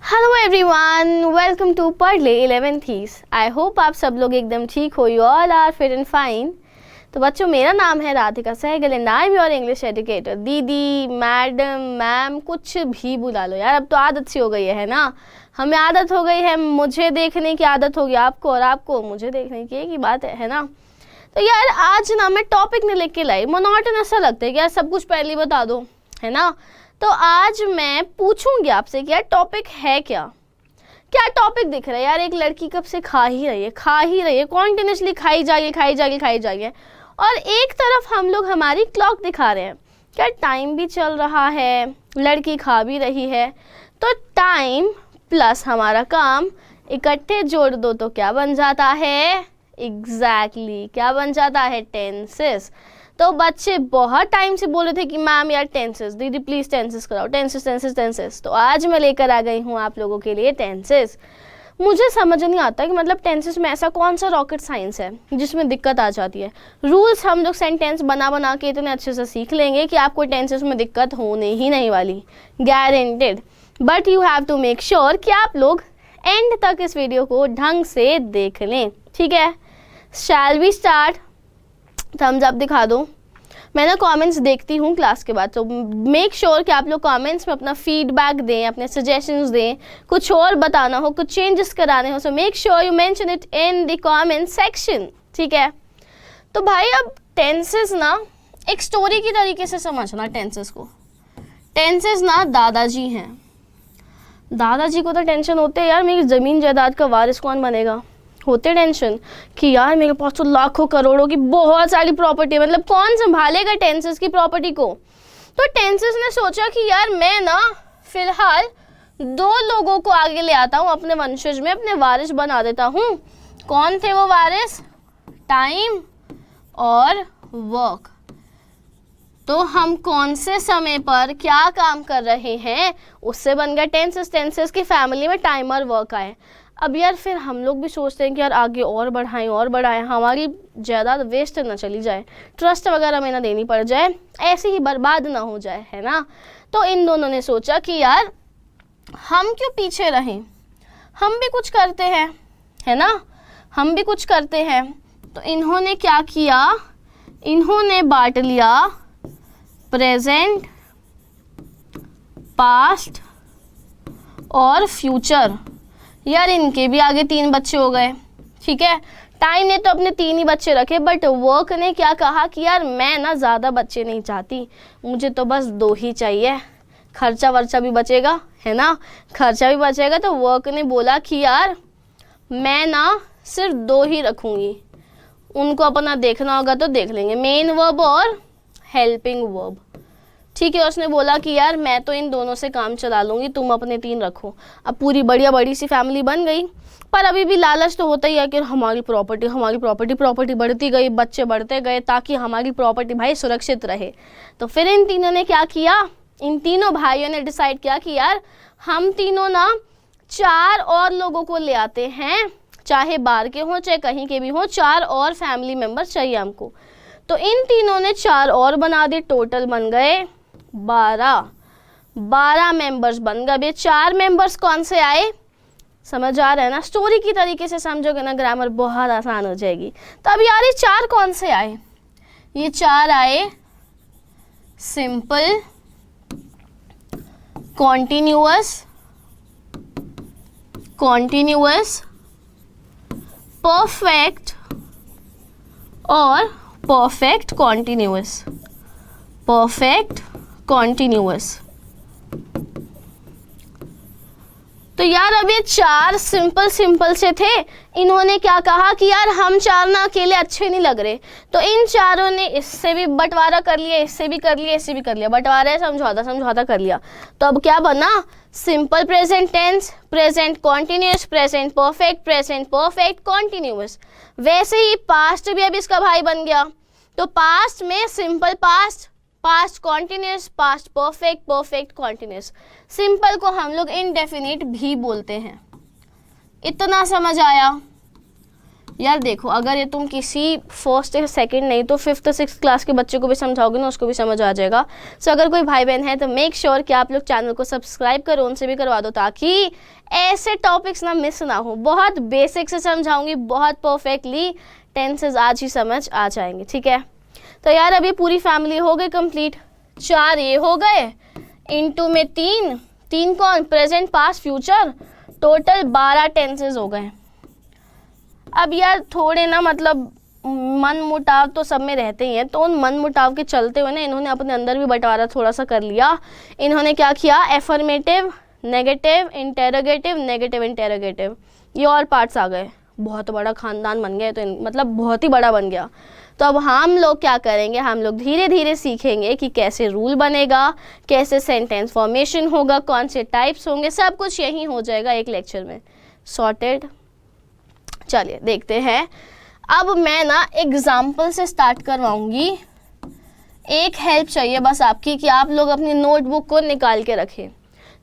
Hello everyone, welcome to पढ़ ले 11th। I hope आप सब लोग एकदम ठीक हो, you all are fit and fine. तो बच्चों, मेरा नाम है Radhika Sehgal and I am your English educator. दीदी, मैडम, मैम, कुछ भी बुला लो यार, अब तो आदत सी हो गई है ना। हमें आदत हो गई है, मुझे देखने की आदत होगी आपको और आपको मुझे देखने की, एक ही बात है ना। तो यार आज ना मैं टॉपिक नहीं लेके लाई, मोनोटोनस सा लगता है कि यार सब कुछ पहले ही बता दो, है ना। तो आज मैं पूछूंगी आपसे कि यार टॉपिक है क्या टॉपिक दिख रहा है यार। एक लड़की कब से खा ही रही है कॉन्टिन्यूसली, खाई जा रही है और एक तरफ हम लोग हमारी क्लॉक दिखा रहे हैं, क्या टाइम भी चल रहा है, लड़की खा भी रही है। तो टाइम प्लस हमारा काम इकट्ठे जोड़ दो तो क्या बन जाता है? एग्जैक्टली क्या बन जाता है? टेंसेस। तो बच्चे बहुत टाइम से बोल रहे थे कि मैम यार टेंसेस, दीदी प्लीज टेंसेस कराओ, टेंसेस। तो आज मैं लेकर आ गई हूँ आप लोगों के लिए टेंसेस। मुझे समझ नहीं आता कि मतलब टेंसेस में ऐसा कौन सा रॉकेट साइंस है जिसमें दिक्कत आ जाती है। रूल्स हम लोग सेंटेंस बना के इतने अच्छे से सीख लेंगे कि आपको टेंसेस में दिक्कत होने ही नहीं वाली, guaranteed. But you have to make sure कि आप लोग एंड तक इस वीडियो को ढंग से देख लें, ठीक है। Shall we start? Thumbs up दिखा दो। मैं ना कमेंट्स देखती हूँ क्लास के बाद, तो मेक श्योर कि आप लोग कमेंट्स में अपना फीडबैक दें, अपने सजेशंस दें, कुछ और बताना हो, कुछ चेंजेस कराने हो, so make sure you mention it in the comment section, ठीक है। तो भाई अब टेंसेस ना एक स्टोरी की तरीके से समझना। टेंसेस ना दादाजी हैं। दादाजी को तो टेंशन होते है यार, मेरी ज़मीन जायदाद का वारिस कौन बनेगा। होते टेंशन कि यार मेरे पास तो लाखों करोड़ों की बहुत सारी प्रॉपर्टी, मतलब कौन संभालेगा टेंसेस की प्रॉपर्टी को। तो टेंसेस ने सोचा कि यार मैं ना फिलहाल 2 लोगों को आगे ले आता हूँ अपने वंशज में, अपने वारिस बना देता हूँ। कौन थे वो वारिस? टाइम और वर्क। तो हम कौन से समय पर क्या काम कर रहे हैं उससे बन गया टेंसेस की फैमिली में टाइम और वर्क आए। अब यार फिर हम लोग भी सोचते हैं कि यार आगे और बढ़ाएं, हमारी जायदाद वेस्ट ना चली जाए, ट्रस्ट वगैरह में ना देनी पड़ जाए, ऐसे ही बर्बाद ना हो जाए, है ना। तो इन दोनों ने सोचा कि यार हम क्यों पीछे रहें, हम भी कुछ करते हैं, है ना, हम भी कुछ करते हैं। तो इन्होंने क्या किया? इन्होंने बांट लिया प्रेजेंट, पास्ट और फ्यूचर। यार इनके भी आगे 3 बच्चे हो गए, ठीक है। टाइम ने तो अपने 3 ही बच्चे रखे, बट वर्क ने क्या कहा कि यार मैं ना ज़्यादा बच्चे नहीं चाहती, मुझे तो बस 2 ही चाहिए, खर्चा वर्चा भी बचेगा, है ना, खर्चा भी बचेगा। तो वर्क ने बोला कि यार मैं ना सिर्फ 2 ही रखूँगी, उनको अपना देखना होगा तो देख लेंगे, मेन वर्ब और हेल्पिंग वर्ब, ठीक है। उसने बोला कि यार मैं तो इन दोनों से काम चला लूँगी, तुम अपने 3 रखो। अब पूरी बड़ी सी फैमिली बन गई, पर अभी भी लालच तो होता ही है कि हमारी प्रॉपर्टी बढ़ती गई, बच्चे बढ़ते गए, ताकि हमारी प्रॉपर्टी भाई सुरक्षित रहे। तो फिर इन तीनों ने क्या किया? इन तीनों भाइयों ने डिसाइड किया कि यार हम तीनों ना 4 और लोगों को ले आते हैं, चाहे बाहर के हों चाहे कहीं के भी हों, 4 और फैमिली मेम्बर चाहिए हमको। तो इन तीनों ने 4 और बना दिए, टोटल बन गए 12 मेंबर्स बन गए। ये 4 मेंबर्स कौन से आए? समझ आ रहा है ना? स्टोरी की तरीके से समझोगे ना, ग्रामर बहुत आसान हो जाएगी। तो अब यार ये 4 कौन से आए? ये 4 आए सिंपल, कॉन्टिन्यूअस, परफेक्ट और परफेक्ट कॉन्टिन्यूअस। तो यार अब ये 4 सिंपल से थे। इन्होंने क्या कहा कि यार हम 4 ना अकेले अच्छे नहीं लग रहे, तो इन चारों ने इससे भी बंटवारा कर लिया, इससे भी कर लिया, इससे भी कर लिया, बंटवारा समझौता कर लिया। तो अब क्या बना? Simple present tense, present continuous, present perfect continuous. वैसे ही पास्ट भी अब इसका भाई बन गया। तो पास्ट में simple past continuous, past perfect continuous. Simple को हम लोग इनडेफिनिट भी बोलते हैं। इतना समझ आया? यार देखो, अगर ये तुम किसी फर्स्ट या सेकंड नहीं तो फिफ्थ सिक्स क्लास के बच्चे को भी समझाओगे ना, उसको भी समझ आ जाएगा। सो अगर कोई भाई बहन है तो मेक श्योर कि आप लोग चैनल को सब्सक्राइब करो, उनसे भी करवा दो, ताकि ऐसे टॉपिक्स ना मिस ना हो। बहुत बेसिक से समझाऊंगी, बहुत परफेक्टली, टेंसेस आज ही समझ आ जाएंगे, ठीक है। तो यार अभी पूरी फैमिली हो गई कंप्लीट, 4 ये हो गए, इनटू में 3 कौन, present past future, total 12 tenses हो गए। अब यार थोड़े ना मतलब मन मुटाव तो सब में रहते ही हैं, तो उन मन मुटाव के चलते हुए ना इन्होंने अपने अंदर भी बंटवारा थोड़ा सा कर लिया। इन्होंने क्या किया, affirmative, negative, interrogative, negative interrogative, ये और पार्ट्स आ गए। बहुत बड़ा खानदान बन गया, तो मतलब बहुत ही बड़ा बन गया। तो अब हम लोग क्या करेंगे, हम लोग धीरे धीरे सीखेंगे कि कैसे रूल बनेगा, कैसे सेंटेंस फॉर्मेशन होगा, कौन से टाइप्स होंगे, सब कुछ यही हो जाएगा एक लेक्चर में। सॉर्टेड। चलिए देखते हैं। अब मैं ना एग्जाम्पल से स्टार्ट करवाऊंगी। एक हेल्प चाहिए बस आपकी कि आप लोग अपनी नोटबुक को निकाल के रखें।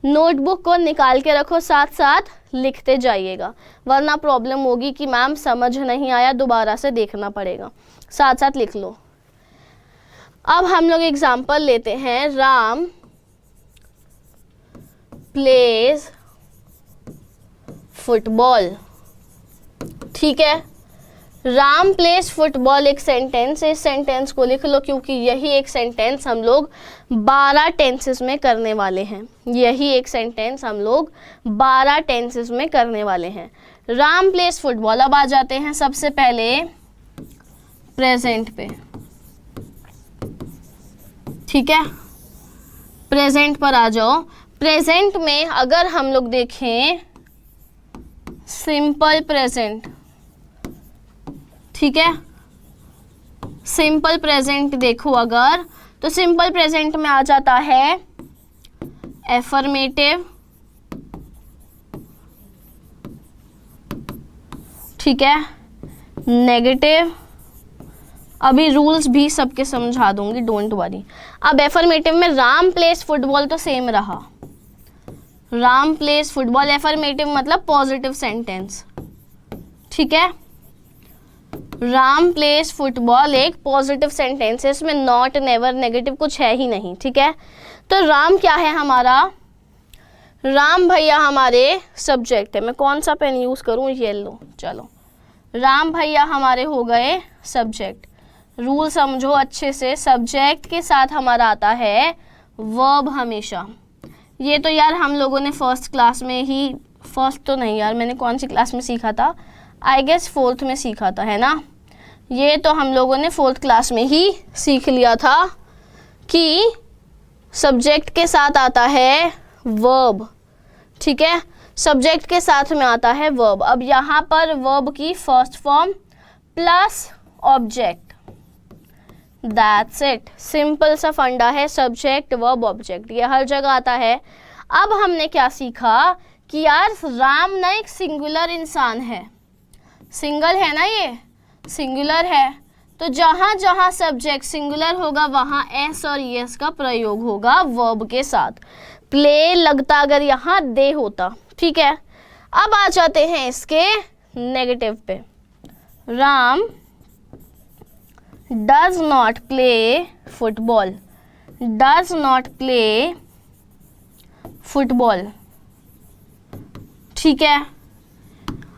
नोटबुक को निकाल के रखो, साथ साथ लिखते जाइएगा, वरना प्रॉब्लम होगी कि मैम समझ नहीं आया, दोबारा से देखना पड़ेगा। साथ साथ लिख लो। अब हम लोग एग्जाम्पल लेते हैं। राम प्लेज फुटबॉल, ठीक है। राम प्लेज फुटबॉल एक सेंटेंस है, इस सेंटेंस को लिख लो, क्योंकि यही एक सेंटेंस हम लोग 12 टेंसेस में करने वाले हैं। यही एक सेंटेंस हम लोग 12 टेंसेस में करने वाले हैं। Ram plays football. अब आ जाते हैं सबसे पहले प्रेजेंट पे, ठीक है। प्रेजेंट पर आ जाओ। प्रेजेंट में अगर हम लोग देखें सिंपल प्रेजेंट, ठीक है। सिंपल प्रेजेंट देखो अगर, तो सिंपल प्रेजेंट में आ जाता है एफर्मेटिव, ठीक है, नेगेटिव। अभी रूल्स भी सबके समझा दूंगी, डोंट वरी। अब एफर्मेटिव में राम प्लेस फुटबॉल तो सेम रहा, राम प्लेस फुटबॉल। एफर्मेटिव मतलब पॉजिटिव सेंटेंस, ठीक है। राम प्लेस फुटबॉल एक पॉजिटिव सेंटेंस है, इसमें नॉट, नेवर, नेगेटिव कुछ है ही नहीं, ठीक है। तो राम क्या है हमारा, राम भैया हमारे सब्जेक्ट है। मैं कौन सा पेन यूज़ करूँ, येलो, चलो। राम भैया हमारे हो गए सब्जेक्ट। रूल समझो अच्छे से, सब्जेक्ट के साथ हमारा आता है वर्ब हमेशा। ये तो यार हम लोगों ने फर्स्ट क्लास में ही, फर्स्ट तो नहीं यार, मैंने कौन सी क्लास में सीखा था, आई गेस 4th में सीखा था, है ना। ये तो हम लोगों ने 4th क्लास में ही सीख लिया था कि सब्जेक्ट के साथ आता है वर्ब, ठीक है। सब्जेक्ट के साथ में आता है वर्ब। अब यहाँ पर वर्ब की first form plus object, that's it. Simple सा फंडा है, सब्जेक्ट वर्ब ऑब्जेक्ट, ये हर जगह आता है। अब हमने क्या सीखा कि यार राम ना एक सिंगुलर इंसान है, सिंगल है ना, ये सिंगुलर है, तो जहाँ जहाँ सब्जेक्ट सिंगुलर होगा वहाँ एस और यस का प्रयोग होगा वर्ब के साथ। प्ले लगता अगर यहाँ दे होता, ठीक है। अब आ जाते हैं इसके नेगेटिव पे। Ram does not play football, does not play football, ठीक है।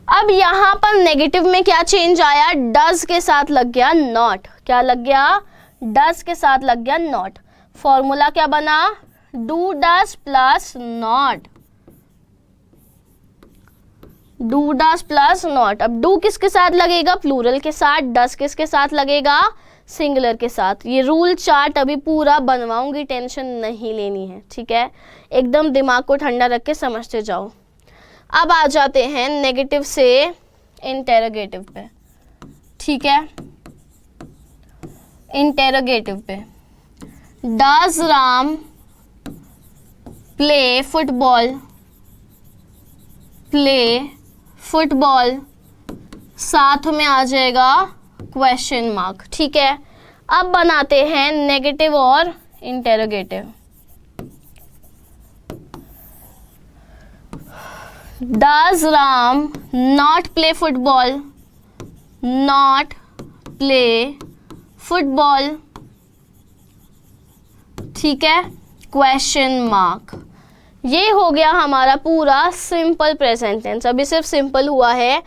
अब यहाँ पर नेगेटिव में क्या चेंज आया, डज के साथ लग गया नॉट। क्या लग गया, डज के साथ लग गया नॉट। फॉर्मूला क्या बना, do does plus not, do does plus not. अब डू किसके साथ लगेगा, प्लूरल के साथ। डज किसके साथ लगेगा, सिंगुलर के साथ। ये रूल चार्ट अभी पूरा बनवाऊंगी, टेंशन नहीं लेनी है, ठीक है। एकदम दिमाग को ठंडा रख के समझते जाओ। अब आ जाते हैं नेगेटिव से इंटेरोगेटिव पे, ठीक है। इंटेरोगेटिव पे, does Ram play football, play football, साथ में आ जाएगा क्वेश्चन मार्क, ठीक है। अब बनाते हैं नेगेटिव और interrogative. Does Ram not play football? Not play football, ठीक है, क्वेश्चन मार्क। ये हो गया हमारा पूरा सिंपल प्रेजेंट टेंस। अभी सिर्फ सिंपल हुआ है,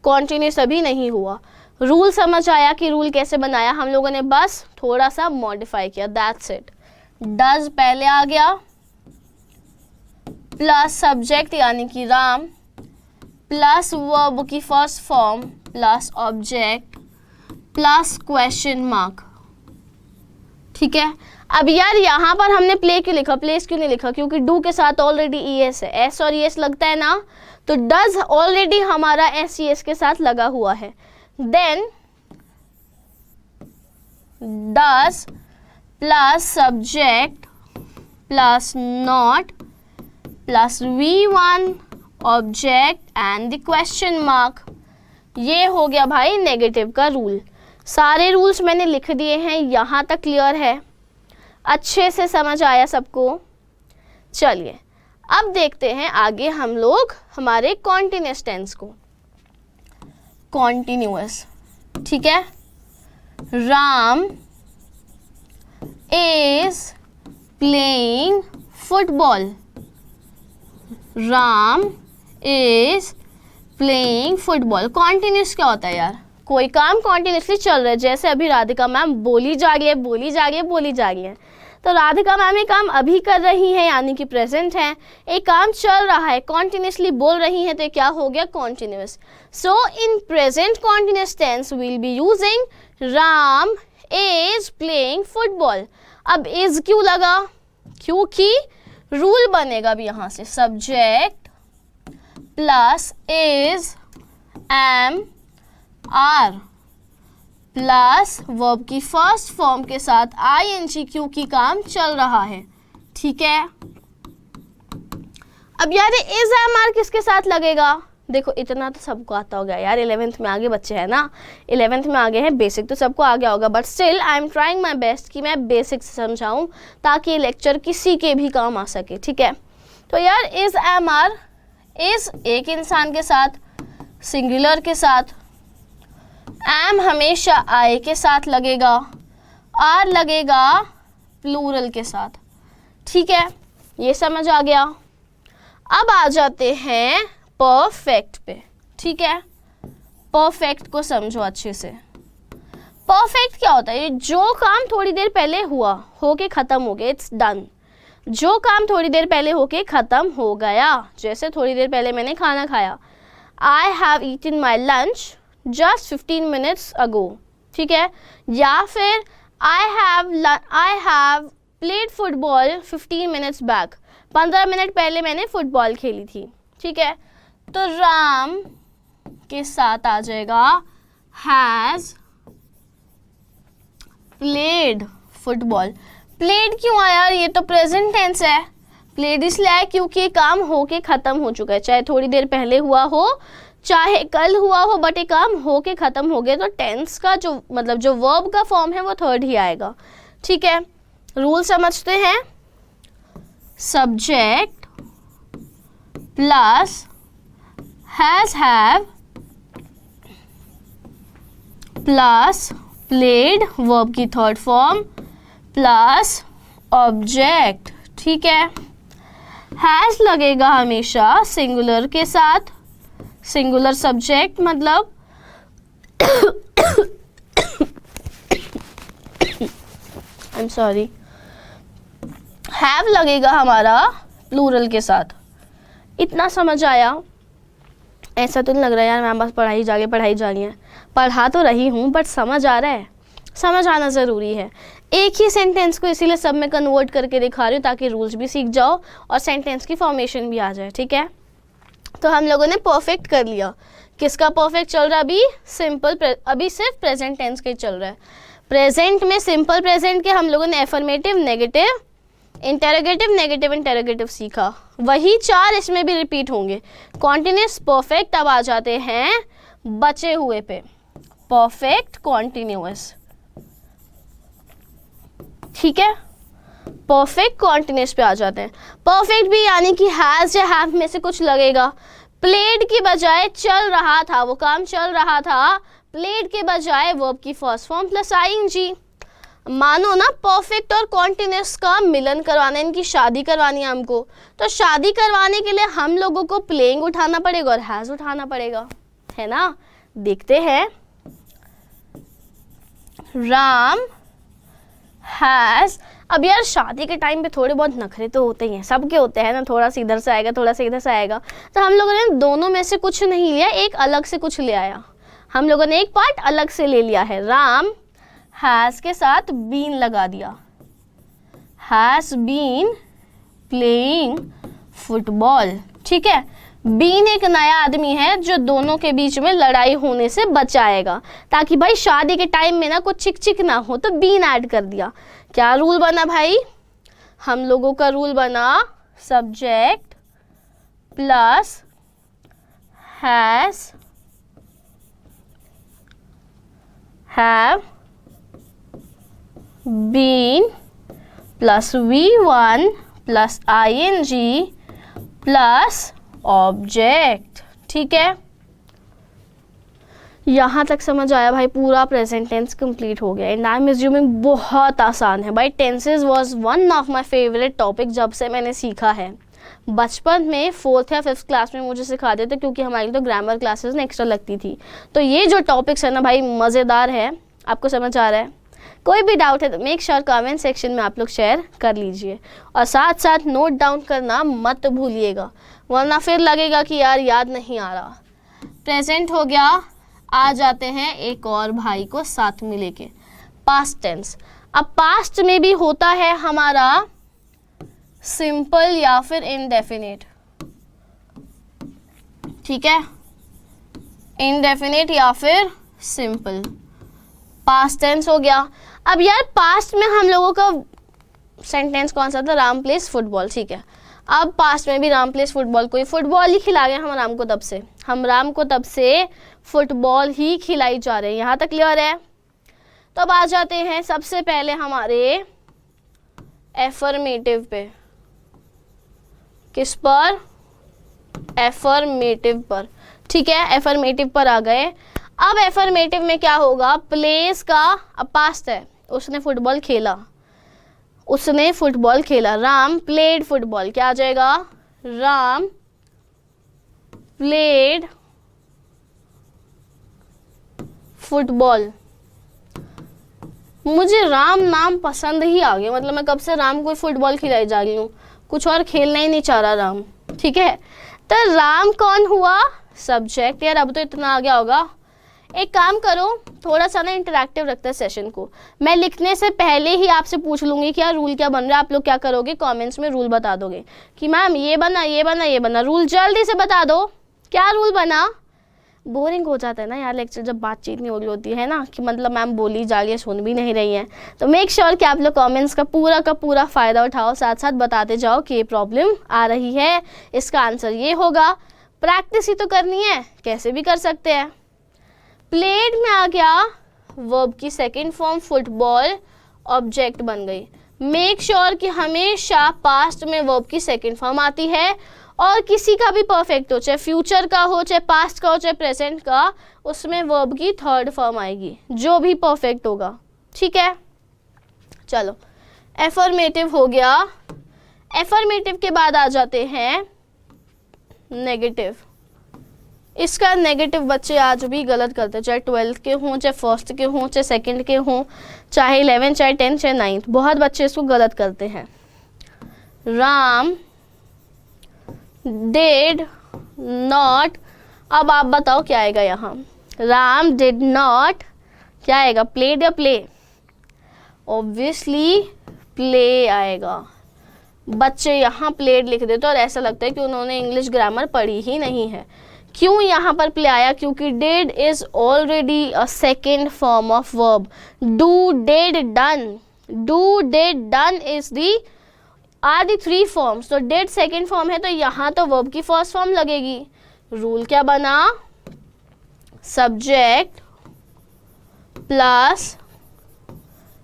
कॉन्टिन्यूस अभी नहीं हुआ। रूल समझ आया कि रूल कैसे बनाया हम लोगों ने, बस थोड़ा सा मॉडिफाई किया, दैट्स इट। डज पहले आ गया, प्लस सब्जेक्ट यानी कि राम, प्लस वर्ब की first form, plus object, plus question mark, ठीक है। अब यार यहाँ पर हमने प्ले क्यों लिखा, प्लेस क्यों नहीं लिखा, क्योंकि डू के साथ ऑलरेडी ईएस है, एस और ईएस लगता है ना, तो डज ऑलरेडी हमारा एस ईएस के साथ लगा हुआ है। Then does plus subject plus not plus V1 object and the question mark. ये हो गया भाई नेगेटिव का रूल। सारे रूल्स मैंने लिख दिए हैं, यहाँ तक क्लियर है, अच्छे से समझ आया सबको। चलिए अब देखते हैं आगे हम लोग हमारे कॉन्टिन्यूअस टेंस को। कॉन्टिन्यूअस, ठीक है। Ram is playing football, Ram is playing football. Continuous क्या होता है यार, कोई काम कॉन्टिन्यूसली चल रहा है, जैसे अभी राधिका मैम बोली जा रही है, बोली जा रही है, बोली जा रही है, तो राधिका मैम ये काम अभी कर रही है यानी कि प्रेजेंट है, एक काम चल रहा है, कॉन्टिन्यूसली बोल रही है, तो क्या हो गया, continuous. So in present continuous tense will be using Ram is playing football. अब इज क्यों लगा, क्योंकि रूल बनेगा अब यहाँ से, subject plus is am are plus verb की फर्स्ट फॉर्म के साथ आईएनजी, क्योंकि काम चल रहा है, ठीक है। अब यार इज एम आर किसके साथ लगेगा, देखो इतना तो सबको आता होगा यार, 11th में आगे बच्चे हैं ना, 11th में आगे हैं, बेसिक तो सबको आ गया होगा, but still I am trying my best कि मैं बेसिक से समझाऊं ताकि ये लेक्चर किसी के भी काम आ सके, ठीक है। तो यार इज एम आर, इज एक इंसान के साथ, सिंगुलर के साथ, एम हमेशा आई के साथ लगेगा, आर लगेगा प्लूरल के साथ, ठीक है, ये समझ आ गया। अब आ जाते हैं परफेक्ट पे, ठीक है। परफेक्ट को समझो अच्छे से। परफेक्ट क्या होता है, जो काम थोड़ी देर पहले हुआ, होके खत्म हो गया, इट्स डन। जो काम थोड़ी देर पहले होके खत्म हो गया, जैसे थोड़ी देर पहले मैंने खाना खाया, I have eaten my lunch just 15 minutes ago, ठीक है। या फिर I have played football 15 minutes back, 15 minute पहले मैंने फुटबॉल खेली थी, ठीक है। तो राम के साथ आ जाएगा हैज प्लेड फुटबॉल। प्लेड क्यों आया, ये तो प्रेजेंट टेंस है, प्लेड इसलिए आया क्योंकि काम होके खत्म हो चुका है, चाहे थोड़ी देर पहले हुआ हो चाहे कल हुआ हो, बट ये काम होके खत्म हो गया, तो टेंस का जो मतलब जो वर्ब का फॉर्म है वो थर्ड ही आएगा, ठीक है। रूल समझते हैं, subject plus has have plus played verb की थर्ड फॉर्म प्लस ऑब्जेक्ट, ठीक है। हैज लगेगा हमेशा सिंगुलर के साथ, सिंगुलर सब्जेक्ट मतलब आई एम सॉरी, हैव लगेगा हमारा प्लूरल के साथ। इतना समझ आया, ऐसा तो नहीं लग रहा यार मैं बस पढ़ाई जा रही है, पढ़ा तो रही हूँ बट समझ आ रहा है, समझ आना ज़रूरी है। एक ही सेंटेंस को इसीलिए सब में कन्वर्ट करके दिखा रही हूँ ताकि रूल्स भी सीख जाओ और सेंटेंस की फॉर्मेशन भी आ जाए, ठीक है। तो हम लोगों ने परफेक्ट कर लिया, किसका परफेक्ट चल रहा है अभी, सिंपल, अभी सिर्फ प्रेजेंट टेंस का ही चल रहा है। प्रेजेंट में सिंपल प्रेजेंट के हम लोगों ने affirmative, negative, interrogative, negative interrogative सीखा, वही 4 इसमें भी रिपीट होंगे। Continuous, perfect. अब आ जाते हैं बचे हुए पे, परफेक्ट कॉन्टिन्यूअस, ठीक है। परफेक्ट कॉन्टिन्यूअस पे आ जाते हैं। परफेक्ट भी यानी कि हैज या हैव में से कुछ लगेगा, प्लेड की बजाय चल रहा था, वो काम चल रहा था, प्लेड के बजाय वर्ब की फर्स्ट फॉर्म प्लस आईएनजी। मानो ना परफेक्ट और कॉन्टिन्यूस का मिलन करवाना है, इनकी शादी करवानी है हमको, तो शादी करवाने के लिए हम लोगों को प्लेइंग उठाना पड़ेगा और हैज उठाना पड़ेगा, है ना। देखते हैं, राम हैज। अब यार शादी के टाइम पे थोड़े बहुत नखरे तो होते ही हैं, सबके होते हैं ना, थोड़ा सा इधर से आएगा, थोड़ा सा इधर से आएगा। तो हम लोगों ने दोनों में से कुछ नहीं लिया, एक अलग से कुछ ले आया। हम लोगों ने एक पार्ट अलग से ले लिया है। राम हैज़ के साथ बीन लगा दिया, हैज़ बीन प्लेइंग फुटबॉल। ठीक है, बीन एक नया आदमी है जो दोनों के बीच में लड़ाई होने से बचाएगा, ताकि भाई शादी के टाइम में ना कुछ चिक चिक ना हो, तो बीन ऐड कर दिया। क्या रूल बना भाई, हम लोगों का रूल बना subject plus has have been plus V1 plus ING plus object. ठीक है, यहाँ तक समझ आया भाई, पूरा प्रेजेंट टेंस कंप्लीट हो गया। एंड आई एम अज्यूमिंग बहुत आसान है भाई। Tenses was one of my favourite topic जब से मैंने सीखा है। बचपन में 4th या 5th क्लास में मुझे सिखाते थे, क्योंकि हमारी तो ग्रामर क्लासेस ना एक्स्ट्रा लगती थी। तो ये जो टॉपिक्स है ना भाई, मज़ेदार है। आपको समझ आ रहा है? कोई भी डाउट है तो मेक श्योर कमेंट सेक्शन में आप लोग शेयर कर लीजिए, और साथ साथ नोट डाउन करना मत भूलिएगा, वरना फिर लगेगा कि यार याद नहीं आ रहा। प्रेजेंट हो गया, आ जाते हैं एक और भाई को साथ में लेके, पास्ट टेंस। अब पास्ट में भी होता है हमारा सिंपल या फिर इनडेफिनिट। ठीक है, इनडेफिनिट या फिर सिंपल, पास्ट टेंस हो गया। अब यार पास्ट में हम लोगों का सेंटेंस कौन सा था, राम प्लेस फुटबॉल। ठीक है, अब पास्ट में भी राम प्लेस फुटबॉल, कोई फुटबॉल ही खिला गए हम राम को तब से, हम राम को तब से फुटबॉल ही खिलाई जा रहे हैं। यहाँ तक क्लियर है? तो अब आ जाते हैं सबसे पहले हमारे एफर्मेटिव पे। किस पर? एफर्मेटिव पर। ठीक है, एफर्मेटिव पर आ गए। अब एफर्मेटिव में क्या होगा, प्लेस का अब पास्ट है, उसने फुटबॉल खेला, उसने फुटबॉल खेला, राम प्लेड फुटबॉल। क्या आ जाएगा, राम प्लेड फुटबॉल। मुझे राम नाम पसंद ही आ गया, मतलब मैं कब से राम को फुटबॉल खिलाई जा रही हूँ, कुछ और खेलना ही नहीं चाह रहा राम। ठीक है, तो राम कौन हुआ, सब्जेक्ट। यार अब तो इतना आ गया होगा। एक काम करो, थोड़ा सा ना इंटरैक्टिव रखते हैं सेशन को। मैं लिखने से पहले ही आपसे पूछ लूँगी कि यार रूल क्या बन रहा है। आप लोग क्या करोगे, कमेंट्स में रूल बता दोगे कि मैम ये बना, ये बना, ये बना। रूल जल्दी से बता दो, क्या रूल बना। बोरिंग हो जाता है ना यार लेक्चर, जब बातचीत नहीं हो रही होती है ना, कि मतलब मैम बोली जा रही है, सुन भी नहीं रही है। तो मेक श्योर कि आप लोग कमेंट्स का पूरा फ़ायदा उठाओ, साथ साथ बताते जाओ कि ये प्रॉब्लम आ रही है, इसका आंसर ये होगा। प्रैक्टिस ही तो करनी है, कैसे भी कर सकते हैं। प्लेड में आ गया वर्ब की सेकंड फॉर्म फुटबॉल, ऑब्जेक्ट बन गई। मेक श्योर कि हमेशा पास्ट में वर्ब की सेकंड फॉर्म आती है, और किसी का भी परफेक्ट हो, चाहे फ्यूचर का हो, चाहे पास्ट का हो, चाहे प्रेजेंट का, उसमें वर्ब की थर्ड फॉर्म आएगी, जो भी परफेक्ट होगा। ठीक है, चलो एफर्मेटिव हो गया। एफर्मेटिव के बाद आ जाते हैं नेगेटिव। इसका नेगेटिव बच्चे आज भी गलत करते हैं, चाहे 12th के हों, चाहे 1st के हों, चाहे 2nd के हों, चाहे 11, चाहे 10, चाहे 9th, बहुत बच्चे इसको गलत करते हैं। Ram did not. अब आप बताओ क्या आएगा यहाँ, राम डिड नॉट क्या आएगा, प्लेड या प्ले? ऑब्वियसली प्ले आएगा। बच्चे यहाँ प्लेड लिख देते और ऐसा लगता है कि उन्होंने इंग्लिश ग्रामर पढ़ी ही नहीं है। क्यों यहाँ पर प्ले आया, क्योंकि did is already a second form of verb. Do, did, done, do, did, done is the are the 3 forms. तो डिड सेकेंड फॉर्म है, तो यहाँ तो वर्ब की फर्स्ट फॉर्म लगेगी। रूल क्या बना, subject plus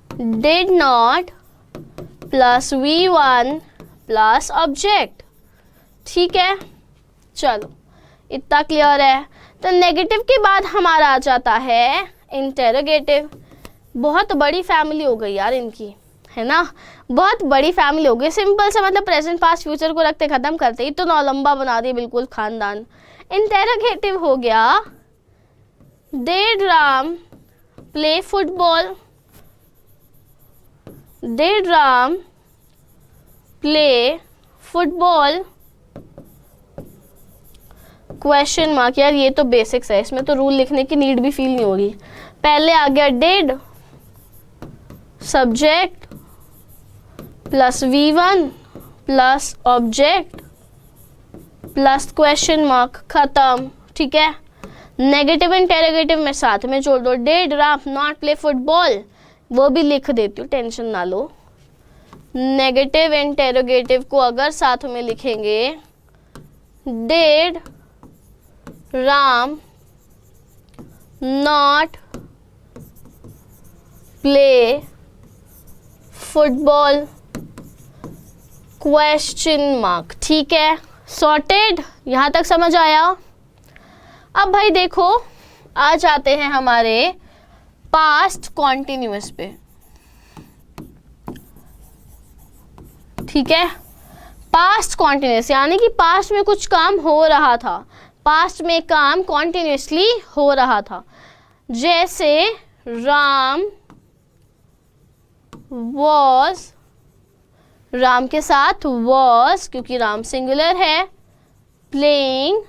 did not plus V1 plus object. ठीक है, चलो इतना क्लियर है। तो नेगेटिव के बाद हमारा आ जाता है इंटेरोगेटिव। बहुत बड़ी फैमिली हो गई यार इनकी, है ना, बहुत बड़ी फैमिली हो गई। सिंपल से मतलब प्रेजेंट पास्ट फ्यूचर को रखते ख़त्म करते ही तो नौ लंबा बना दिए बिल्कुल खानदान। इंटेरोगेटिव हो गया, did Ram play football, did Ram play football, question mark. यार ये तो बेसिक्स है, इसमें तो रूल लिखने की नीड भी फील नहीं होगी। पहले आ गया did, subject plus V1 plus object plus question mark, खत्म। ठीक है, नेगेटिव इंटेरोगेटिव में साथ में जोड़ दो, did Ram not play football, वो भी लिख देती हूँ, टेंशन ना लो। नेगेटिव इंटेरोगेटिव को अगर साथ में लिखेंगे, did Ram not play football, question mark. ठीक है, सॉर्टेड, यहाँ तक समझ आया। अब भाई देखो, आ जाते हैं हमारे पास्ट कॉन्टिन्यूअस पे। ठीक है, पास्ट कॉन्टिन्यूअस यानी कि पास्ट में कुछ काम हो रहा था, पास्ट में काम कॉन्टिन्यूसली हो रहा था। जैसे राम वॉज, राम के साथ वॉज क्योंकि राम सिंगुलर है, प्लेइंग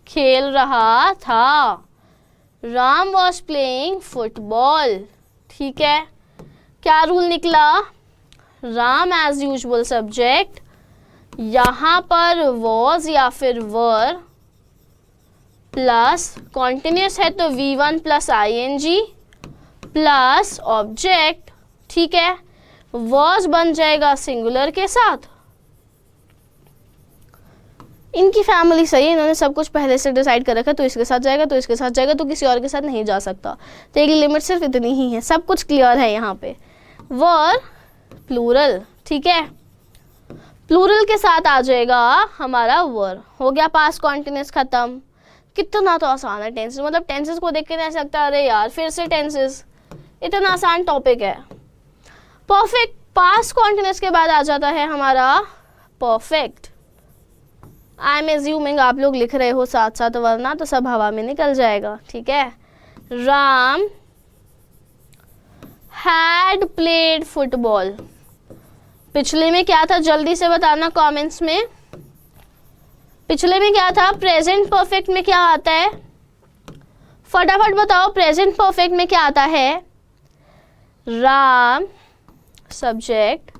खेल रहा था, राम वॉज प्लेइंग फुटबॉल। ठीक है, क्या रूल निकला, राम एज यूजुअल सब्जेक्ट, यहाँ पर वॉज या फिर वर, प्लस कॉन्टिन्यूस है तो V1 plus ING plus object. ठीक है, वॉज बन जाएगा सिंगुलर के साथ। इनकी फैमिली सही है, इन्होंने सब कुछ पहले से डिसाइड कर रखा है, तो इसके साथ जाएगा तो इसके साथ जाएगा, तो किसी और के साथ नहीं जा सकता। तो एक लिमिट सिर्फ इतनी ही है, सब कुछ क्लियर है यहाँ पे। वर प्लूरल, ठीक है, प्लूरल के साथ आ जाएगा हमारा वर। हो गया पास्ट कॉन्टिन्यूस खत्म। कितना तो आसान है टेंसेस, मतलब टेंसेस को देख के नहीं सकता अरे यार फिर से टेंसेस, इतना आसान टॉपिक है। परफेक्ट, पास्ट कॉन्टिन्यूस के बाद आ जाता है हमारा परफेक्ट। आई एम एज्यूमिंग आप लोग लिख रहे हो साथ साथ, वरना तो सब हवा में निकल जाएगा। ठीक है, राम हैड प्लेड फुटबॉल। पिछले में क्या था जल्दी से बताना कमेंट्स में, पिछले में क्या था, प्रेजेंट परफेक्ट में क्या आता है, फटाफट बताओ। प्रेजेंट परफेक्ट में क्या आता है, राम सब्जेक्ट,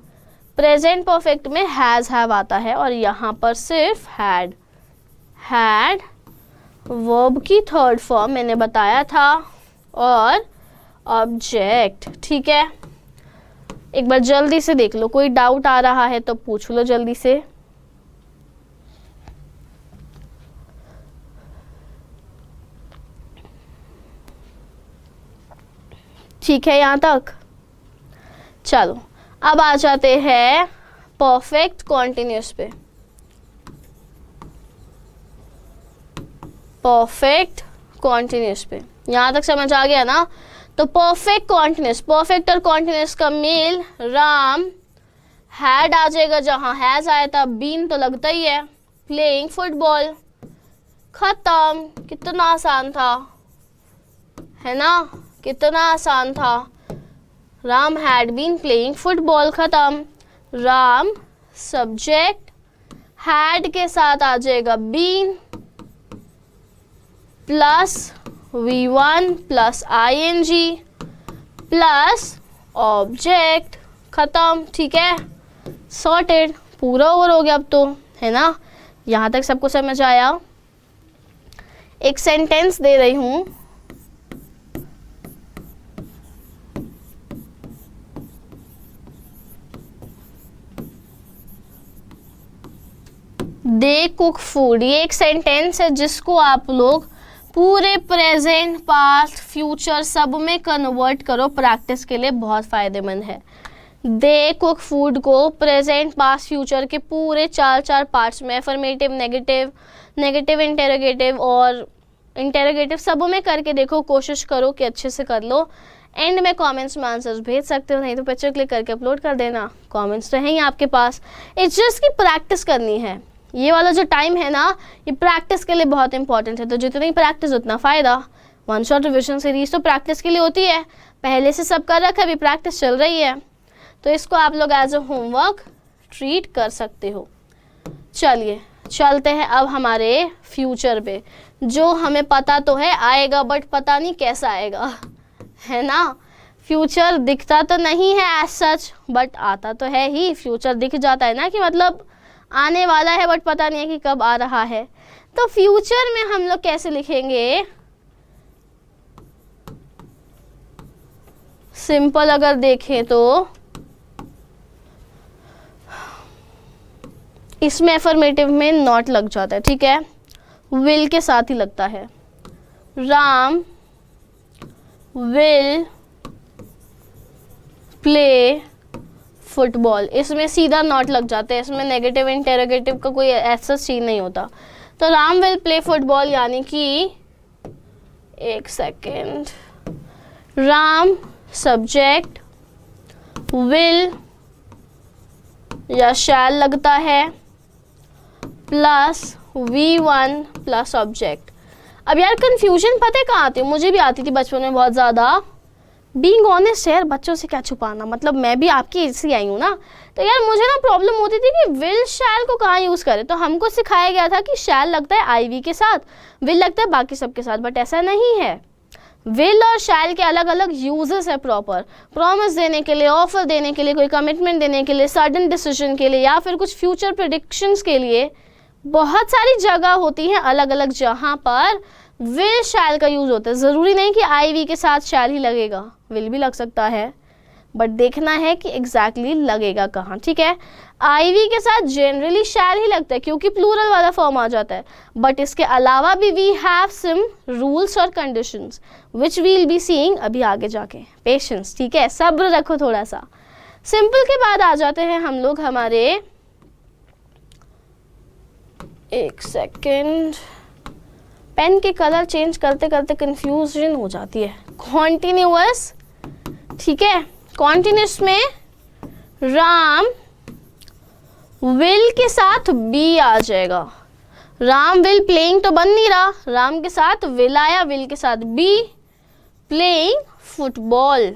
प्रेजेंट परफेक्ट में हैज हैव आता है, और यहाँ पर सिर्फ हैड। हैड वर्ब की थर्ड फॉर्म मैंने बताया था, और ऑब्जेक्ट। ठीक है, एक बार जल्दी से देख लो, कोई डाउट आ रहा है तो पूछ लो जल्दी से। ठीक है यहाँ तक, चलो अब आ जाते हैं परफेक्ट कॉन्टिन्यूस पे। परफेक्ट कॉन्टिन्यूस पे यहाँ तक समझ आ गया ना। तो परफेक्ट कॉन्टिन्यूस, परफेक्ट और कॉन्टिन्यूस का मेल राम हैड आ जाएगा, जहाँ हैज आया था बीन तो लगता ही है, प्लेइंग फुटबॉल, खत्म। कितना आसान था, है ना, कितना आसान था। Ram had been playing football, खत्म। राम सब्जेक्ट, हैड के साथ आ जाएगा been plus V1 plus ING plus object, खत्म। ठीक है, सॉर्टेड, पूरा ओवर हो गया अब तो, है ना। यहाँ तक सबको समझ आया। एक सेंटेंस दे रही हूँ, दे कुक फूड। ये एक सेंटेंस है जिसको आप लोग पूरे प्रेजेंट पास्ट फ्यूचर सब में कन्वर्ट करो, प्रैक्टिस के लिए बहुत फ़ायदेमंद है। दे कुक फूड को प्रेजेंट पास्ट फ्यूचर के पूरे 4 पार्ट्स में, अफर्मेटिव, नेगेटिव, नेगेटिव इंटेरोगेटिव और इंटेरोगेटिव सबों में करके देखो, कोशिश करो कि अच्छे से कर लो। एंड में कमेंट्स में आंसर्स भेज सकते हो, नहीं तो पिक्चर क्लिक करके अपलोड कर देना, कमेंट्स तो हैं ही आपके पास। इट्स जस्ट की प्रैक्टिस करनी है। ये वाला जो टाइम है ना, ये प्रैक्टिस के लिए बहुत इंपॉर्टेंट है, तो जितनी प्रैक्टिस उतना फ़ायदा। वन शॉट रिविजन सीरीज तो प्रैक्टिस के लिए होती है, पहले से सब कर रखा है, अभी प्रैक्टिस चल रही है, तो इसको आप लोग एज अ होमवर्क ट्रीट कर सकते हो। चलिए चलते हैं अब हमारे फ्यूचर पे, जो हमें पता तो है आएगा, बट पता नहीं कैसा आएगा, है ना। फ्यूचर दिखता तो नहीं है एज सच, बट आता तो है ही। फ्यूचर दिख जाता है ना कि मतलब आने वाला है, बट पता नहीं है कि कब आ रहा है। तो फ्यूचर में हम लोग कैसे लिखेंगे, सिंपल अगर देखें तो इसमें अफर्मेटिव में नॉट लग जाता है, ठीक है, विल के साथ ही लगता है। राम विल प्ले फुटबॉल, इसमें सीधा नॉट लग जाता है, इसमें नेगेटिव इंटेरोगेटिव का कोई ऐसा सीन नहीं होता। तो राम विल प्ले फुटबॉल यानी कि, एक सेकेंड, राम सब्जेक्ट, विल या शैल लगता है, प्लस V1 प्लस ऑब्जेक्ट। अब यार कंफ्यूजन पता है कहाँ आती है, मुझे भी आती थी बचपन में बहुत ज़्यादा। बीइंग ऑनेस्ट यार, बच्चों से क्या छुपाना, मतलब मैं भी आपकी एज से आई हूँ ना, तो यार मुझे ना प्रॉब्लम होती थी कि विल शैल को कहाँ यूज़ करें। तो हमको सिखाया गया था कि शैल लगता है आईवी के साथ, विल लगता है बाकी सब के साथ, बट ऐसा नहीं है। विल और शैल के अलग अलग यूजेस है प्रॉपर, प्रॉमिस देने के लिए, ऑफर देने के लिए, कोई कमिटमेंट देने के लिए, सडन डिसीजन के लिए, या फिर कुछ फ्यूचर प्रेडिक्शंस के लिए। बहुत सारी जगह होती हैं अलग अलग जहाँ पर विल शैल का यूज़ होता है। ज़रूरी नहीं कि आईवी के साथ शैल ही लगेगा, विल भी लग सकता है, बट देखना है कि एग्जैक्टली लगेगा कहाँ, ठीक है। आईवी के साथ जनरली शैल ही लगता है क्योंकि प्लूरल वाला फॉर्म आ जाता है, बट इसके अलावा भी वी हैव सम रूल्स और conditions which we will be seeing अभी आगे जाके। पेशेंस, ठीक है, सब्र रखो थोड़ा सा। सिंपल के बाद आ जाते हैं हम लोग हमारे, एक सेकेंड, पेन के कलर चेंज करते करते कंफ्यूजन हो जाती है। कॉन्टिन्यूअस, ठीक है, कॉन्टिन्यूअस में राम विल के साथ बी आ जाएगा। राम विल प्लेइंग तो बन नहीं रहा, राम के साथ विल आया, विल के साथ be, playing football,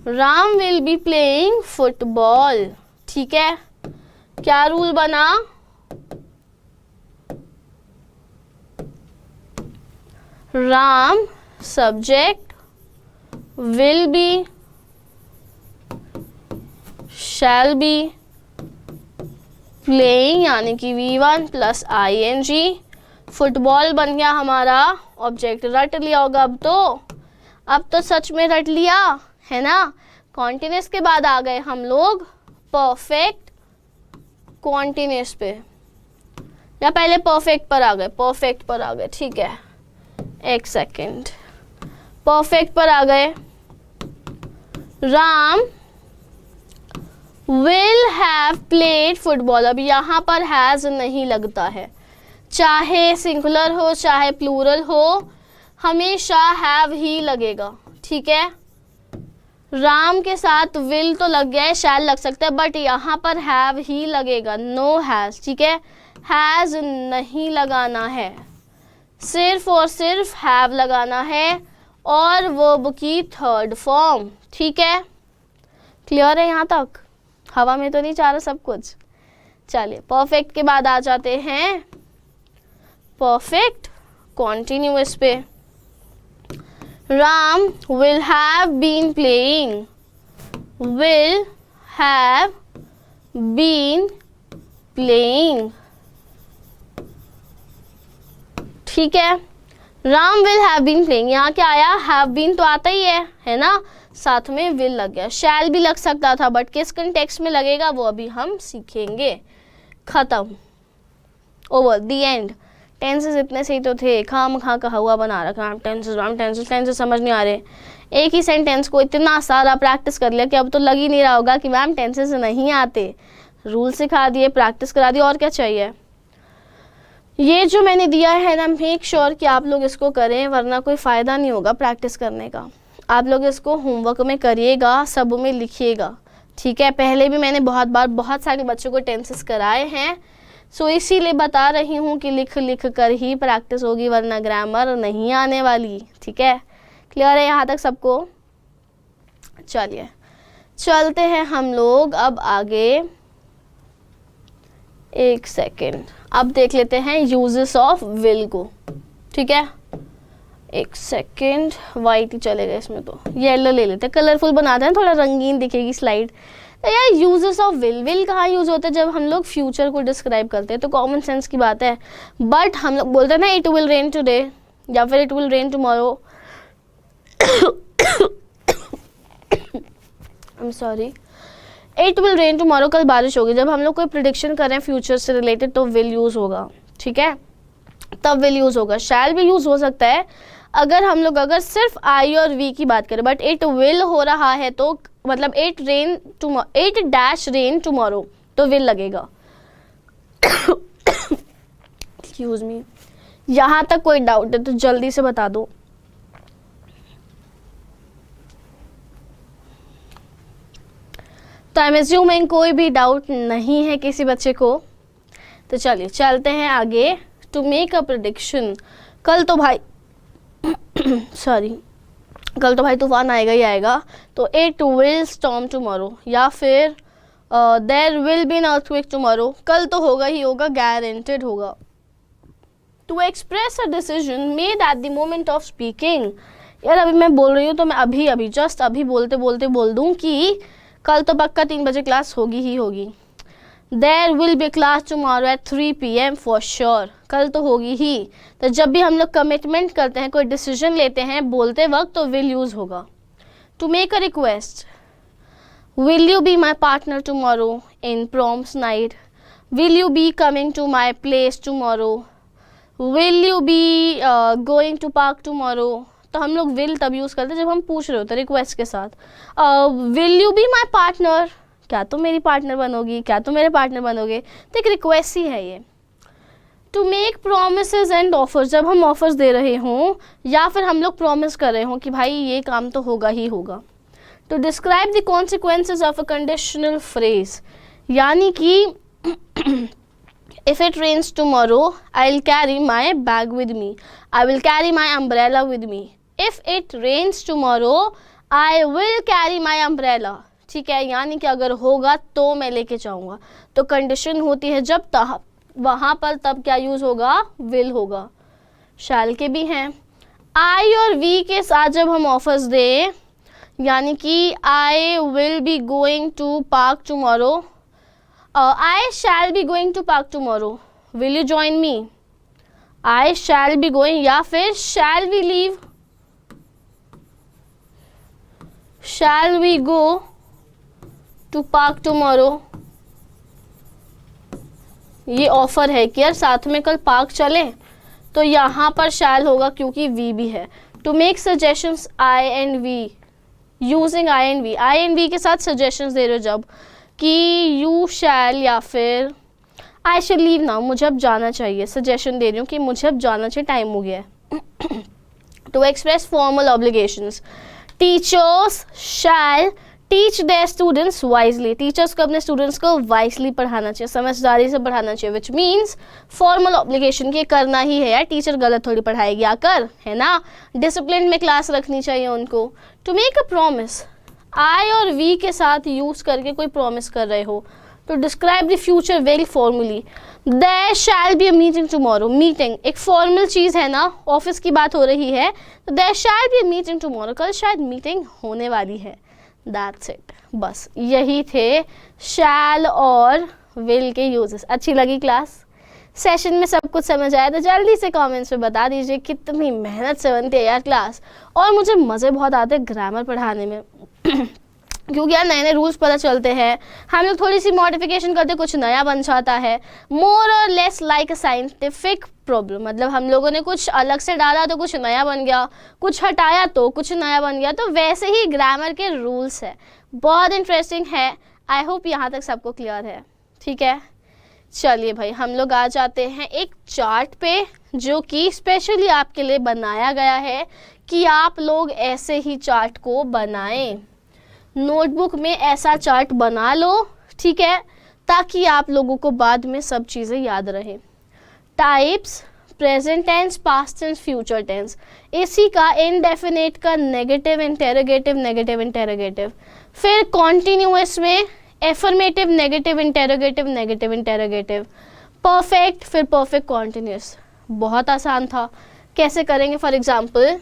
Ram will be playing football, ठीक है। क्या रूल बना, Ram subject, will be, shall be, playing यानी कि V1 प्लस ING, फुटबॉल बन गया हमारा ऑब्जेक्ट। रट लिया होगा अब तो सच में रट लिया है ना। कॉन्टिन्यूस के बाद आ गए हम लोग परफेक्ट कॉन्टिन्यूस पे, या पहले परफेक्ट पर आ गए, परफेक्ट पर आ गए, ठीक है, एक सेकेंड, परफेक्ट पर आ गए। Ram will have played football, अब यहाँ पर हैज़ नहीं लगता है, चाहे सिंगुलर हो चाहे प्लूरल हो, हमेशा हैव ही लगेगा, ठीक है। राम के साथ विल तो लग गया है, शैल लग सकता है, बट यहाँ पर हैव ही लगेगा, नो हैज़, ठीक है। हैज़ नहीं लगाना है, सिर्फ और सिर्फ हैव लगाना है, और वर्ब की थर्ड फॉर्म, ठीक है। क्लियर है यहाँ तक, हवा में तो नहीं जा रहा सब कुछ। चलिए परफेक्ट के बाद आ जाते हैं परफेक्ट कॉन्टिन्यूअस पे। Ram will have been playing, will have been playing, ठीक है। Ram will have been playing, यहाँ क्या आया, हैव बीन तो आता ही है ना, साथ में विल लग गया। शैल भी लग सकता था, बट किस कंटेक्स्ट में लगेगा वो अभी हम सीखेंगे। खत्म, ओवर, दी एंड। टेंसेस इतने सही तो थे, खाम खा का हुआ बना रखा, टेंसेस समझ नहीं आ रहे। एक ही सेंटेंस को इतना सारा प्रैक्टिस कर लिया कि अब तो लग ही नहीं रहा होगा कि मैम टेंसेस नहीं आते। रूल सिखा दिए, प्रैक्टिस करा दी, और क्या चाहिए। ये जो मैंने दिया है ना, मेक श्योर कि आप लोग इसको करें, वरना कोई फ़ायदा नहीं होगा प्रैक्टिस करने का। आप लोग इसको होमवर्क में करिएगा, सब में लिखिएगा, ठीक है। पहले भी मैंने बहुत बार बहुत सारे बच्चों को टेंसेस कराए हैं, सो इसीलिए बता रही हूँ कि लिख लिख कर ही प्रैक्टिस होगी, वरना ग्रामर नहीं आने वाली, ठीक है। क्लियर है यहाँ तक सबको? चलिए चलते हैं हम लोग अब आगे। एक सेकेंड, अब देख लेते हैं यूजेस ऑफ विल को, ठीक है। एक सेकेंड, वाइट ही चलेगा इसमें, तो येलो ले लेते हैं, कलरफुल बनाते हैं, थोड़ा रंगीन दिखेगी स्लाइड। तो यार यूजेस ऑफ विल, विल कहाँ यूज होता है? जब हम लोग फ्यूचर को डिस्क्राइब करते हैं, तो कॉमन सेंस की बात है। बट हम लोग बोलते हैं ना इट विल रेन टुडे, या फिर it will rain tomorrow. I am sorry, it will rain tomorrow, कल बारिश होगी। जब हम लोग कोई प्रिडिक्शन कर रहे हैं फ्यूचर से रिलेटेड, तो विल यूज होगा, ठीक है, तब विल यूज होगा। शैल भी यूज हो सकता है अगर हम लोग अगर सिर्फ आई और वी की बात करें, बट इट विल हो रहा है तो मतलब इट डैश रेन टुमारो, तो विल लगेगा। एक्सक्यूज मी, यहाँ तक कोई डाउट है तो जल्दी से बता दो। तो आई एम एज्यूमिंग कोई भी डाउट नहीं है किसी बच्चे को। तो चलिए चलते हैं आगे। टू मेक अ प्रेडिक्शन, कल तो भाई सॉरी, कल तो भाई तूफान आएगा ही आएगा, तो इट विल स्टॉर्म टुमारो, या फिर there will be an earthquake tomorrow, कल तो होगा ही होगा, गारंटेड होगा। To express a decision made at the moment of speaking, यार अभी मैं बोल रही हूँ तो मैं अभी जस्ट अभी बोलते बोलते बोल दूँ कि कल तो पक्का 3 बजे क्लास होगी ही होगी। There will be class tomorrow at 3 PM for sure, कल तो होगी ही। तो जब भी हम लोग कमिटमेंट करते हैं, कोई डिसीजन लेते हैं बोलते वक्त, तो विल यूज होगा। To make a request, will you be my partner tomorrow in proms night, will you be coming to my place tomorrow, will you be going to park tomorrow. तो हम लोग will तब use करते हैं जब हम पूछ रहे होते हैं रिक्वेस्ट के साथ। Will you be my partner, क्या तुम मेरी पार्टनर बनोगी, क्या तुम मेरे पार्टनर बनोगे, तो एक रिक्वेस्ट ही है ये। To make promises and offers, जब हम ऑफर्स दे रहे हों या फिर हम लोग प्रॉमिस कर रहे हों कि भाई ये काम तो होगा ही होगा। To describe the consequences of a conditional phrase, यानी कि if it rains tomorrow I will carry my bag with me, I will carry my umbrella with me. If it rains tomorrow I will carry my umbrella, ठीक है, यानी कि अगर होगा तो मैं लेके जाऊंगा। तो कंडीशन होती है जब वहाँ पर, तब क्या यूज़ होगा? विल होगा। शैल के भी हैं। आई और वी के साथ जब हम ऑफर्स दें, यानी कि I will be going to park tomorrow, I shall be going to park tomorrow, will you join me, I shall be going, या फिर shall we leave, shall we go to park tomorrow. ये offer है कि यार साथ में कल park चले, तो यहाँ पर शैल होगा क्योंकि वी भी है। To make suggestions I and we, using I and we के साथ सजेशंस दे रहे हो जब, कि यू शैल या फिर आई शैल लीव नाउ, मुझे अब जाना चाहिए, सजेशन दे रही हूँ कि मुझे अब जाना चाहिए, टाइम हो गया है। To express formal obligations, teachers shall teach their students wisely, teachers को अपने स्टूडेंट्स को वाइजली पढ़ाना चाहिए, समझदारी से पढ़ाना चाहिए, विच मीन्स फॉर्मल ऑब्लिगेशन के करना ही है यार, टीचर गलत थोड़ी पढ़ाएगी आकर, है ना, डिसिप्लिन में क्लास रखनी चाहिए उनको। टू मेक अ प्रॉमिस, आई और वी के साथ यूज करके कोई प्रॉमिस कर रहे हो। To describe the future very formally, there shall be a meeting tomorrow, meeting एक फॉर्मल चीज़ है ना, ऑफिस की बात हो रही है, तो there shall be a meeting tomorrow, कल शायद मीटिंग होने वाली है। दैट्स इट, बस यही थे शैल और विल के यूजेस। अच्छी लगी क्लास? सेशन में सब कुछ समझ आया तो जल्दी से कमेंट्स में बता दीजिए कितनी मेहनत से बनती है यार क्लास, और मुझे मज़े बहुत आते हैं ग्रामर पढ़ाने में। क्योंकि यार नए नए रूल्स पता चलते हैं, हम लोग थोड़ी सी मॉडिफिकेशन करते कुछ नया बन जाता है। मोर और less like a scientific problem, मतलब हम लोगों ने कुछ अलग से डाला तो कुछ नया बन गया, कुछ हटाया तो कुछ नया बन गया। तो वैसे ही ग्रामर के रूल्स है, बहुत इंटरेस्टिंग है। आई होप यहाँ तक सबको क्लियर है। ठीक है, चलिए भाई हम लोग आ जाते हैं एक चार्ट पे जो कि स्पेशली आपके लिए बनाया गया है कि आप लोग ऐसे ही चार्ट को बनाएं। नोटबुक में ऐसा चार्ट बना लो, ठीक है, ताकि आप लोगों को बाद में सब चीज़ें याद रहें। Types, present tense, past tense, future tense, इसी का इनडेफिनेट का नेगेटिव, इंटेरोगेटिव, नेगेटिव इंटेरोगेटिव। फिर कॉन्टिन्यूअस में affirmative, negative interrogative, negative interrogative. Perfect, फिर परफेक्ट कॉन्टिन्यूअस। बहुत आसान था, कैसे करेंगे? For example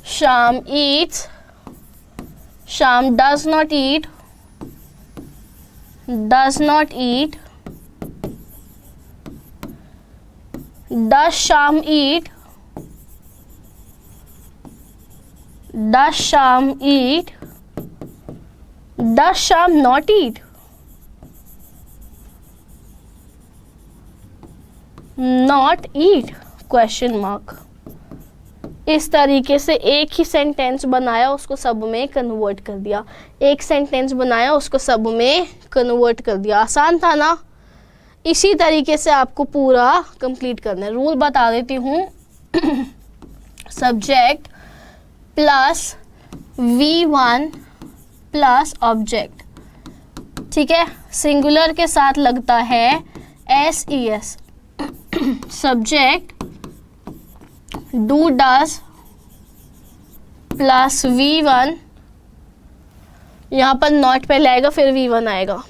Sham eats, Sham does not eat, does not eat, does Sham eat, does Sham eat, does Sham not eat, not eat, question mark। इस तरीके से एक ही सेंटेंस बनाया, उसको सब में कन्वर्ट कर दिया। एक सेंटेंस बनाया, उसको सब में कन्वर्ट कर दिया। आसान था ना? इसी तरीके से आपको पूरा कंप्लीट करना है। रूल बता देती हूँ। Subject plus V1 plus object, ठीक है, सिंगुलर के साथ लगता है SES। Subject do does plus V1, यहाँ पर नॉट पहले आएगा फिर V1 आएगा।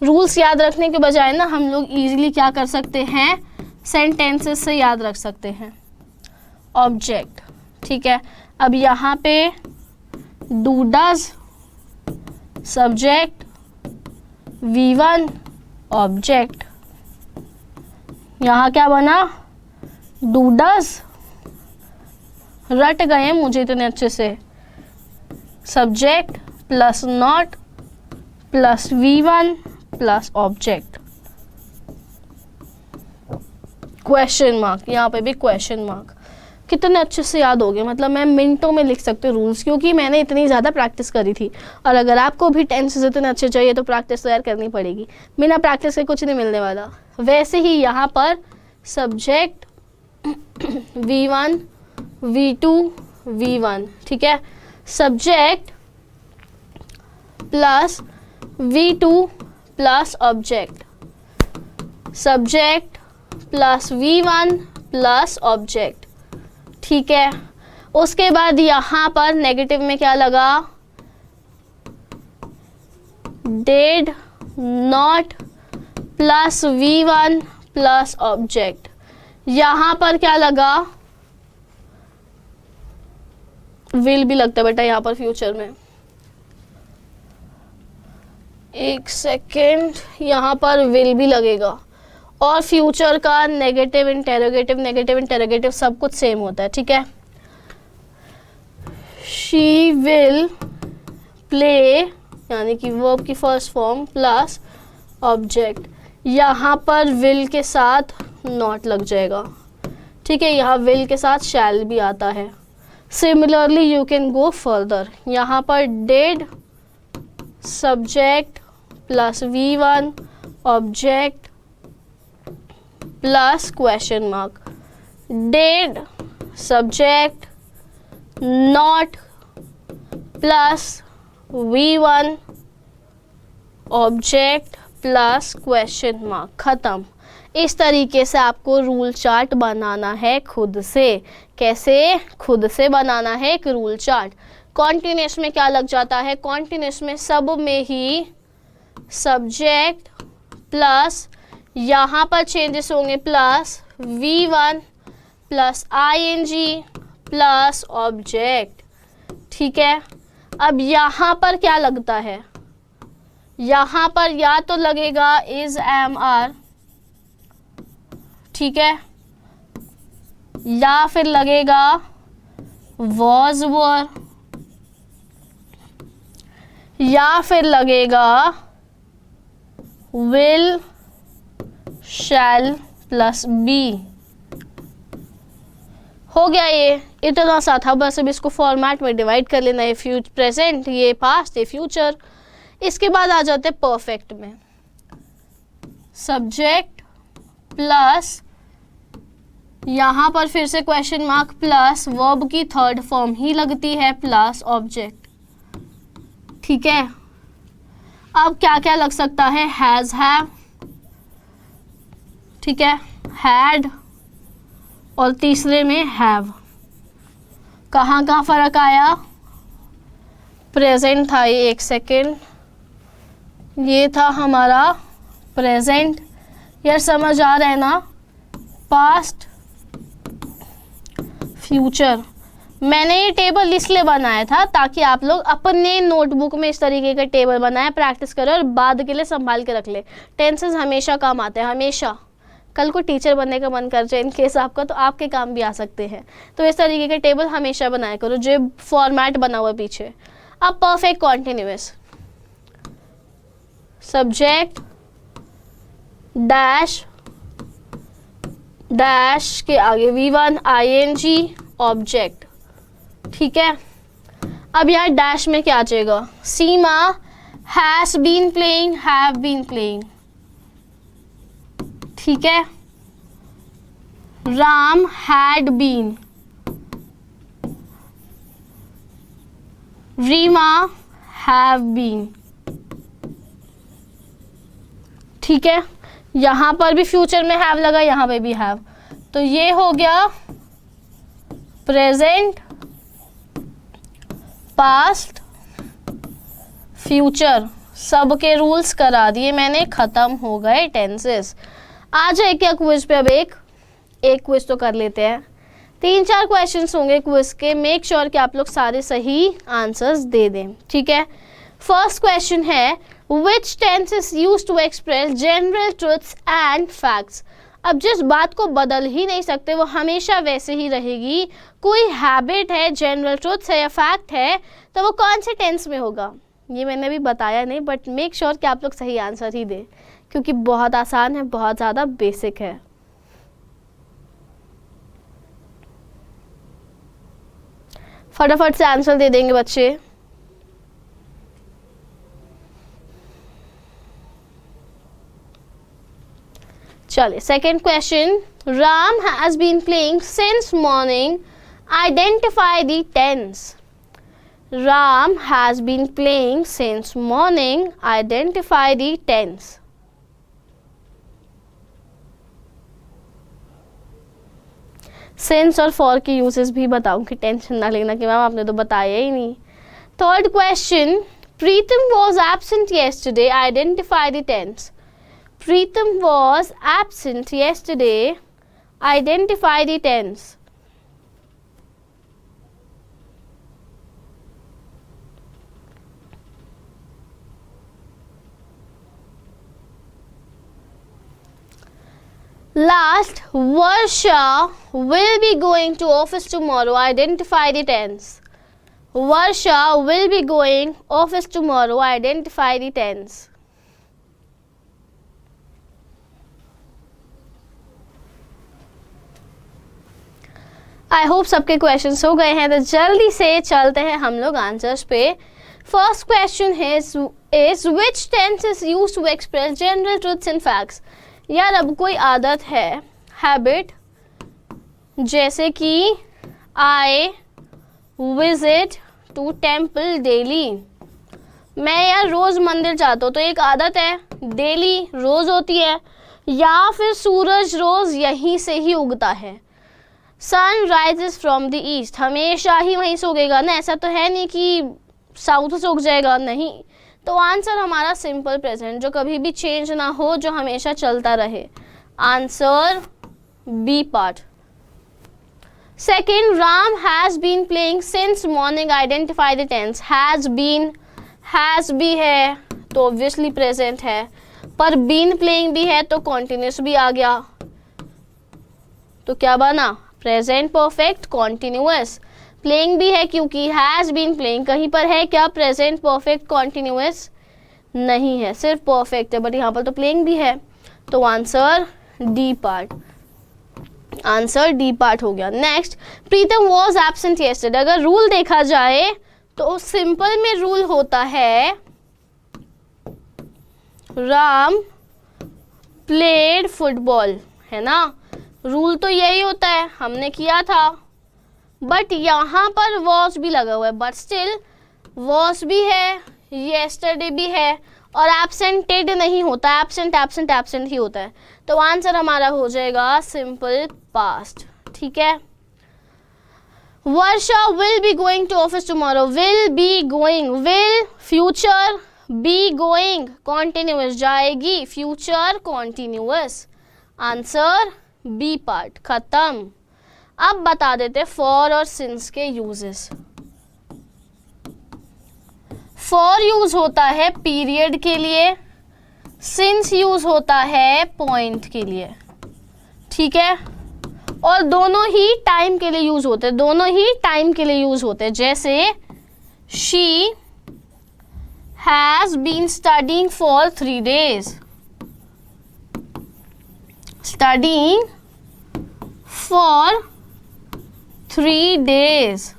रूल्स याद रखने के बजाय ना हम लोग इजीली क्या कर सकते हैं, सेंटेंसेस से याद रख सकते हैं। ऑब्जेक्ट, ठीक है, अब यहाँ पे do does, subject V1 object, यहाँ क्या बना, डू डज। रट गए मुझे इतने अच्छे से। Subject plus not plus V1 plus object, question mark, यहाँ पे भी क्वेश्चन मार्क। कितने अच्छे से याद हो गए, मतलब मैं मिनटों में लिख सकती हूँ रूल्स, क्योंकि मैंने इतनी ज़्यादा प्रैक्टिस करी थी। और अगर आपको भी टेंसेस इतने अच्छे चाहिए तो प्रैक्टिस तो यार करनी पड़ेगी, बिना प्रैक्टिस के कुछ नहीं मिलने वाला। वैसे ही यहाँ पर सब्जेक्ट V1 V2 V1, ठीक है, subject plus V2 plus object, subject plus V1 plus object, ठीक है। उसके बाद यहाँ पर नेगेटिव में क्या लगा, did not plus V1 plus object. यहाँ पर क्या लगा, विल भी लगता है बेटा यहाँ पर फ्यूचर में। एक सेकेंड, यहाँ पर विल भी लगेगा। और फ्यूचर का नेगेटिव इंटेरोगेटिव सब कुछ सेम होता है, ठीक है। शी विल प्ले, यानी कि वर्ब की फर्स्ट फॉर्म प्लस ऑब्जेक्ट, यहाँ पर विल के साथ नॉट लग जाएगा, ठीक है। यहाँ विल के साथ शैल भी आता है। Similarly you can go further, यहाँ पर dead subject plus V1 object plus question mark, dead subject not plus V1 object plus question mark, खत्म। इस तरीके से आपको रूल चार्ट बनाना है खुद से। कैसे? खुद से बनाना है एक रूल चार्ट। कॉन्टिन्यूअस में क्या लग जाता है, कॉन्टिन्यूअस में सब में ही सब्जेक्ट प्लस, यहाँ पर चेंजेस होंगे plus V1 plus ING plus object, ठीक है। अब यहाँ पर क्या लगता है, यहाँ पर या तो लगेगा इज एम आर, ठीक है, या फिर लगेगा was were, या फिर लगेगा will shall प्लस be। हो गया, ये इतना सा था, बस अब इसको फॉर्मेट में डिवाइड कर लेना, ये प्रेजेंट, ये पास्ट, ये फ्यूचर। इसके बाद आ जाते हैं परफेक्ट में, सब्जेक्ट प्लस यहाँ पर फिर से क्वेश्चन मार्क प्लस वर्ब की थर्ड फॉर्म ही लगती है प्लस ऑब्जेक्ट। ठीक है, अब क्या क्या लग सकता है, हैज, हैव, ठीक है, हैड, और तीसरे में हैव। कहाँ कहाँ फर्क आया, प्रेजेंट था ये, एक सेकेंड, ये था हमारा प्रेजेंट, यार समझ आ रहा है ना, पास्ट, फ्यूचर। मैंने ये टेबल इसलिए बनाया था ताकि आप लोग अपने नोटबुक में इस तरीके का टेबल बनाए, प्रैक्टिस करें और बाद के लिए संभाल के रख ले। टेंसेस हमेशा काम आते हैं, हमेशा। कल को टीचर बनने का मन कर जाए इन केस आपका, तो आपके काम भी आ सकते हैं। तो इस तरीके के टेबल हमेशा बनाया करो, जो फॉर्मेट बना हुआ पीछे। अब perfect continuous, subject dash, dash के आगे V1 ING ऑब्जेक्ट। ठीक है, अब यहाँ डैश में क्या आ जाएगा, Seema has been playing, have been playing. ठीक है, Ram had been, Reema have been. ठीक है, यहाँ पर भी फ्यूचर में हैव लगा, यहाँ पे भी हैव, तो ये हो गया प्रेजेंट, पास्ट, फ्यूचर, सब के रूल्स करा दिए मैंने, खत्म हो गए टेंसेस। आ जाए क्या क्विज पे, अब एक क्विज तो कर लेते हैं। 3-4 क्वेश्चंस होंगे क्विज के, मेक श्योर कि आप लोग सारे सही आंसर्स दे दें। ठीक है, फर्स्ट क्वेश्चन है Which tense is used to express general truths and facts? अब जिस बात को बदल ही नहीं सकते वो हमेशा वैसे ही रहेगी, कोई हैबिट है, जनरल ट्रुथ्स है या फैक्ट है, तो वो कौन से टेंस में होगा, ये मैंने भी बताया नहीं, बट मेक श्योर कि आप लोग सही आंसर ही दें, क्योंकि बहुत आसान है, बहुत ज़्यादा बेसिक है। फटाफट से आंसर दे देंगे बच्चे। चलिए, second question, Ram has been playing since morning, identify the tense. Ram has been playing since morning, identify the tense. Since और फॉर के यूजेस भी बताऊंगी, टेंशन ना लेना कि मैम आपने तो बताया ही नहीं। Third question, Pritam was absent yesterday, identify the tense. Preetham was absent yesterday, identify the tense. Last, Varsha will be going to office tomorrow, identify the tense. Varsha will be going office tomorrow, identify the tense. I hope सबके questions हो गए हैं, तो जल्दी से चलते हैं हम लोग आंसर्स पे। फर्स्ट क्वेश्चन है is which tense is used to express general truths and facts. यार अब कोई आदत है, हैबिट, जैसे कि I visit to temple daily, मैं यार रोज़ मंदिर जाता हूँ, तो एक आदत है, डेली रोज़ होती है। या फिर सूरज रोज़ यहीं से ही उगता है, sun rises from the east, हमेशा ही वहीं से उगेगा ना, ऐसा तो है नहीं कि साउथ से उग जाएगा, नहीं। तो आंसर हमारा सिंपल प्रेजेंट, जो कभी भी चेंज ना हो, जो हमेशा चलता रहे। Answer B part. Second, Ram has been playing since morning, identify the tense. Has been, has भी है तो ऑब्वियसली प्रेजेंट है, पर बीन प्लेइंग भी है तो कॉन्टिन्यूस भी आ गया, तो क्या बना, प्रेजेंट परफेक्ट कॉन्टिन्यूअस। प्लेइंग भी है क्योंकि हैज़ बीन प्लेइंग। कहीं पर है क्या प्रेजेंट परफेक्ट कॉन्टिन्यूअस? नहीं है, सिर्फ परफेक्ट है, बट यहाँ पर तो प्लेइंग भी है। तो answer D part, answer D part हो गया। Next, Pritam was absent yesterday. अगर रूल देखा जाए तो सिंपल में रूल होता है राम प्लेड फुटबॉल, है ना। रूल तो यही होता है, हमने किया था। बट यहाँ पर वॉज भी लगा हुआ है, बट स्टिल वॉज भी है, येस्टरडे भी है, और एब्सेंटेड नहीं होता, एब्सेंट एब्सेंट एब्सेंट ही होता है। तो आंसर हमारा हो जाएगा सिंपल पास्ट। ठीक है। Varsha will be going to office tomorrow. Will be going, will future, be going continuous, जाएगी, future continuous. Answer B part, खत्म। अब बता देते फॉर और सिंस के यूजेस। फॉर यूज होता है पीरियड के लिए, सिंस यूज होता है पॉइंट के लिए। ठीक है। और दोनों ही टाइम के लिए यूज होते हैं, दोनों ही टाइम के लिए यूज होते हैं। जैसे she has been studying for 3 days, studying for 3 days।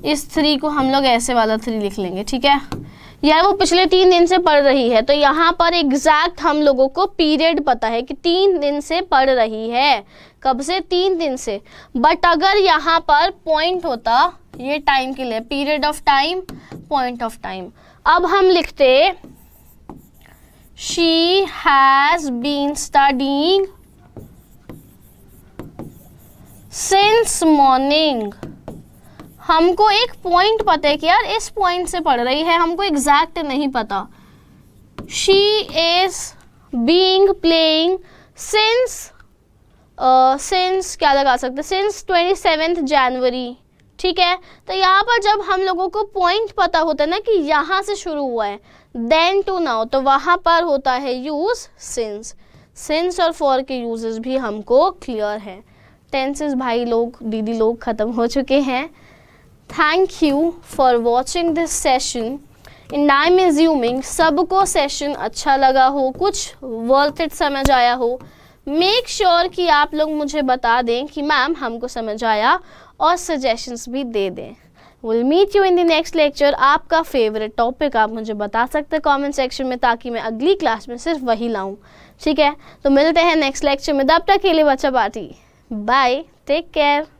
इस 3 को हम लोग ऐसे वाला 3 लिख लेंगे। ठीक है। यार वो पिछले 3 दिन से पढ़ रही है, तो यहाँ पर एग्जैक्ट हम लोगों को पीरियड पता है कि 3 दिन से पढ़ रही है। कब से? 3 दिन से। बट अगर यहाँ पर पॉइंट होता, ये टाइम के लिए, period of time, point of time. अब हम लिखते she has been studying since morning. हमको एक पॉइंट पता है कि यार इस पॉइंट से पढ़ रही है, हमको एग्जैक्ट नहीं पता। She is being playing since, since क्या लगा सकते, सिंस 27 जनवरी। ठीक है। तो यहाँ पर जब हम लोगों को पॉइंट पता होता है ना कि यहाँ से शुरू हुआ है, देन टू नाउ, तो वहाँ पर होता है यूज सिंस। सिंस और फॉर के यूजेस भी हमको क्लियर है। टेंसेस भाई लोग, दीदी लोग खत्म हो चुके हैं। Thank you for watching this session and I'm assuming सबको सेशन अच्छा लगा हो, कुछ वर्थ इट समझ आया हो। मेक श्योर कि आप लोग मुझे बता दें कि मैम हमको समझ आया, और सजेशंस भी दे दें। We'll meet you in the next lecture। आपका फेवरेट टॉपिक आप मुझे बता सकते हैं कमेंट सेक्शन में, ताकि मैं अगली क्लास में सिर्फ वही लाऊं। ठीक है। तो मिलते हैं नेक्स्ट लेक्चर में, तब तक के लिए बच्चा पार्टी, बाय, टेक केयर।